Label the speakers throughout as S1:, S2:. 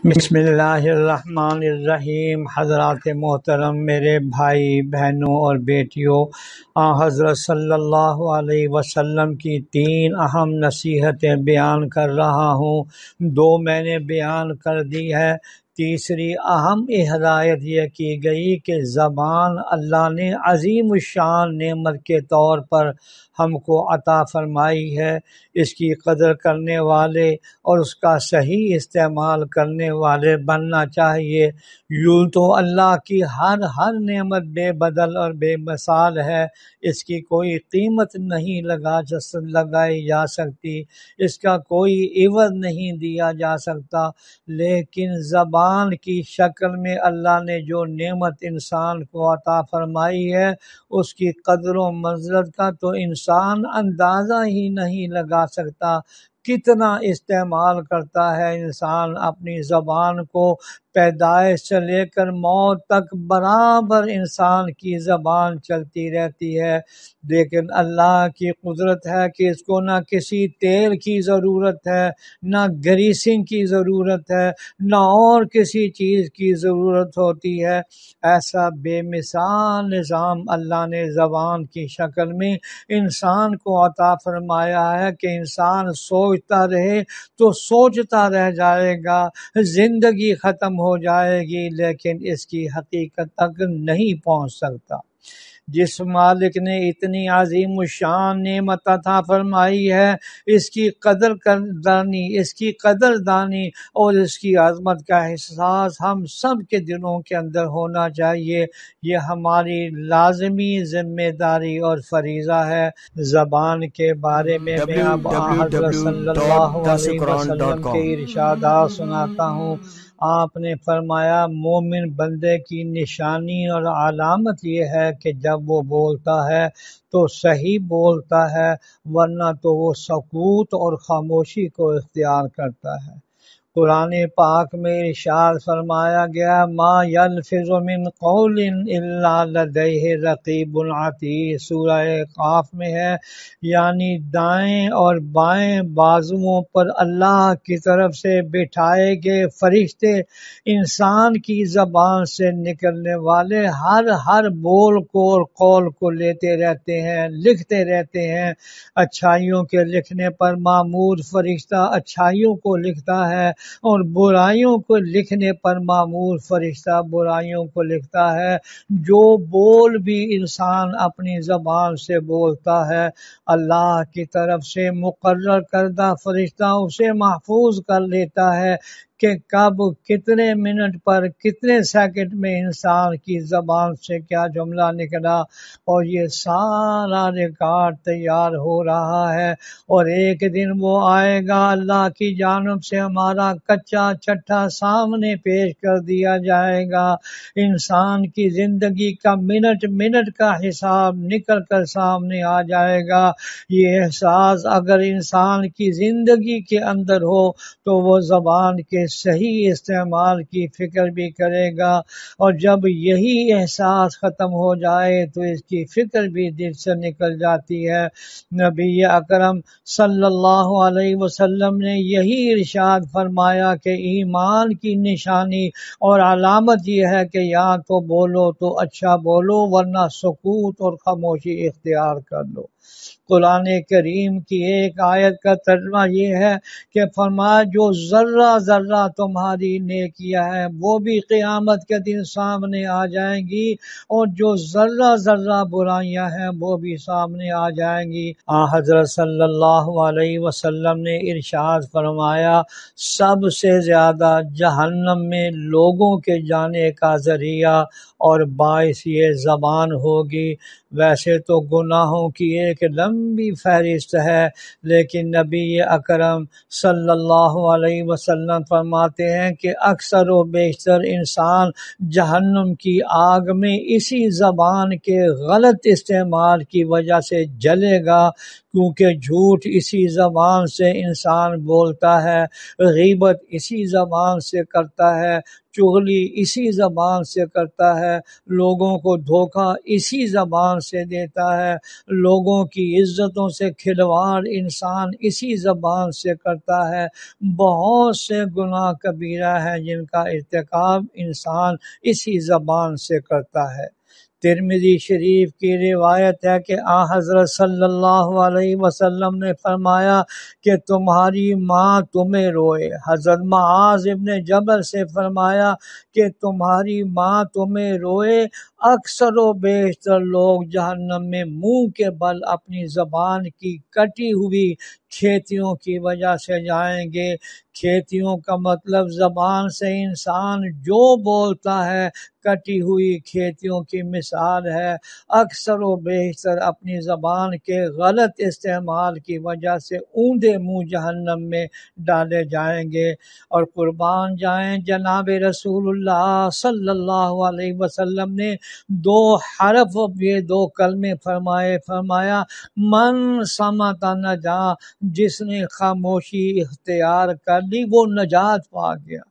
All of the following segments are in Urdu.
S1: بسم اللہ الرحمن الرحیم۔ حضرات محترم، میرے بھائی بہنوں اور بیٹیوں، حضرت صلی اللہ علیہ وسلم کی 3 اہم نصیحتیں بیان کر رہا ہوں۔ 2 میں نے بیان کر دی ہے، تیسری اہم ہدایت یہ کی گئی کہ زبان اللہ نے عظیم الشان نعمت کے طور پر ہم کو عطا فرمائی ہے۔ اس کی قدر کرنے والے اور اس کا صحیح استعمال کرنے والے بننا چاہیے۔ یوں تو اللہ کی ہر نعمت بے بدل اور بے مثال ہے، اس کی کوئی قیمت نہیں لگائی جا سکتی، اس کا کوئی عوض نہیں دیا جا سکتا، لیکن زبان کی شکل میں اللہ نے جو نعمت انسان کو عطا فرمائی ہے، اس کی قدر و منزلت کا تو انسان اندازہ ہی نہیں لگا سکتا۔ کتنا استعمال کرتا ہے انسان اپنی زبان کو، پیدائش سے لے کر موت تک برابر انسان کی زبان چلتی رہتی ہے، لیکن اللہ کی قدرت ہے کہ اس کو نہ کسی تیل کی ضرورت ہے، نہ گریسنگ کی ضرورت ہے، نہ اور کسی چیز کی ضرورت ہوتی ہے۔ ایسا بے مثال نظام اللہ نے زبان کی شکل میں انسان کو عطا فرمایا ہے کہ انسان سوچتا رہے تو سوچتا رہ جائے گا، زندگی ختم ہو جائے گی، لیکن اس کی حقیقت تک نہیں پہنچ سکتا۔ جس مالک نے اتنی عظیم الشان نعمت عطا فرمائی ہے، اس کی قدردانی اور اس کی عظمت کا احساس ہم سب کے دلوں کے اندر ہونا چاہیے۔ یہ ہماری لازمی ذمہ داری اور فریضہ ہے۔ زبان کے بارے میں اب حضرت صلی اللہ علیہ وسلم کے ارشادات سناتا ہوں۔ آپ نے فرمایا، مومن بندے کی نشانی اور علامت یہ ہے کہ جب وہ بولتا ہے تو صحیح بولتا ہے، ورنہ تو وہ سکوت اور خاموشی کو اختیار کرتا ہے۔ قرآن پاک میں ارشاد فرمایا گیا، ما یلفظ من قول الا لدیہ رقیب عتید، سورہ قاف میں ہے، یعنی دائیں اور بائیں بازوؤں پر اللہ کی طرف سے بٹھائے گئے فرشتے انسان کی زبان سے نکلنے والے ہر بول کو اور قول کو لیتے رہتے ہیں، لکھتے رہتے ہیں۔ اچھائیوں کے لکھنے پر مامور فرشتہ اچھائیوں کو لکھتا ہے، اور برائیوں کو لکھنے پر مامور فرشتہ برائیوں کو لکھتا ہے۔ جو بول بھی انسان اپنی زبان سے بولتا ہے، اللہ کی طرف سے مقرر کردہ فرشتہ اسے محفوظ کر لیتا ہے کہ کب کتنے منٹ پر کتنے سیکنڈ میں انسان کی زبان سے کیا جملہ نکلا، اور یہ سارا ریکارڈ تیار ہو رہا ہے، اور ایک دن وہ آئے گا، اللہ کی جانب سے ہمارا کچا چٹھا سامنے پیش کر دیا جائے گا، انسان کی زندگی کا منٹ کا حساب نکل کر سامنے آ جائے گا۔ یہ احساس اگر انسان کی زندگی کے اندر ہو تو وہ زبان کے صحیح استعمال کی فکر بھی کرے گا، اور جب یہی احساس ختم ہو جائے تو اس کی فکر بھی دل سے نکل جاتی ہے۔ نبی اکرم صلی اللہ علیہ وسلم نے یہی ارشاد فرمایا کہ ایمان کی نشانی اور علامت یہ ہے کہ یا تو بولو تو اچھا بولو، ورنہ سکوت اور خاموشی اختیار کر لو۔ قرآن کریم کی ایک آیت کا ترجمہ یہ ہے کہ فرمایا، جو ذرہ تمہاری نیکیاں ہیں وہ بھی قیامت کے دن سامنے آ جائیں گی، اور جو ذرہ برائیاں ہیں وہ بھی سامنے آ جائیں گی۔ حضرت صلی اللہ علیہ وسلم نے ارشاد فرمایا، سب سے زیادہ جہنم میں لوگوں کے جانے کا ذریعہ اور باعث یہ زبان ہوگی۔ ویسے تو گناہوں کی ایک لمبی فہرست ہے، لیکن نبی اکرم صلی اللہ علیہ وسلم فرماتے ہیں کہ اکثر و بیشتر انسان جہنم کی آگ میں اسی زبان کے غلط استعمال کی وجہ سے جلے گا، کیونکہ جھوٹ اسی زبان سے انسان بولتا ہے، غیبت اسی زبان سے کرتا ہے، چغلی اسی زبان سے کرتا ہے، لوگوں کو دھوکہ اسی زبان سے دیتا ہے، لوگوں کی عزتوں سے کھلواڑ انسان اسی زبان سے کرتا ہے۔ بہت سے گناہ کبیرہ ہیں جن کا ارتکاب انسان اسی زبان سے کرتا ہے۔ ترمذی شریف کی روایت ہے کہ حضرت صلی اللہ علیہ وسلم نے فرمایا کہ تمہاری ماں تمہیں روئے۔ حضرت معاذ ابن جبل سے فرمایا کہ تمہاری ماں تمہیں روئے، اکثر و بیشتر لوگ جہنم میں منہ کے بل اپنی زبان کی کٹی ہوئی کھیتیوں کی وجہ سے جائیں گے۔ کھیتیوں کا مطلب زبان سے انسان جو بولتا ہے، کٹی ہوئی کھیتیوں کی مثال ہے۔ اکثر و بیشتر اپنی زبان کے غلط استعمال کی وجہ سے اوندے منہ جہنم میں ڈالے جائیں گے۔ اور قربان جائیں جناب رسول اللہ صلی اللہ علیہ وسلم نے 2 حرف، یہ 2 کلمے فرمایا من صمت نجا، جس نے خاموشی اختیار کر لی وہ نجات پا گیا۔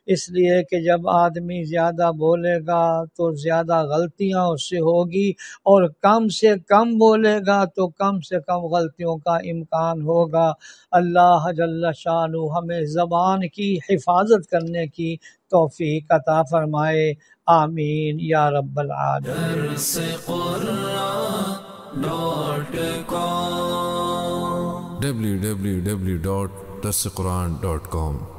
S1: اس لیے کہ جب آدمی زیادہ بولے گا تو زیادہ غلطیاں اس سے ہوگی، اور کم سے کم بولے گا تو کم سے کم غلطیوں کا امکان ہوگا۔ اللہ جل شانہ ہمیں زبان کی حفاظت کرنے کی توفیق عطا فرمائے، آمین یا رب العالمین۔
S2: www.darsequran.com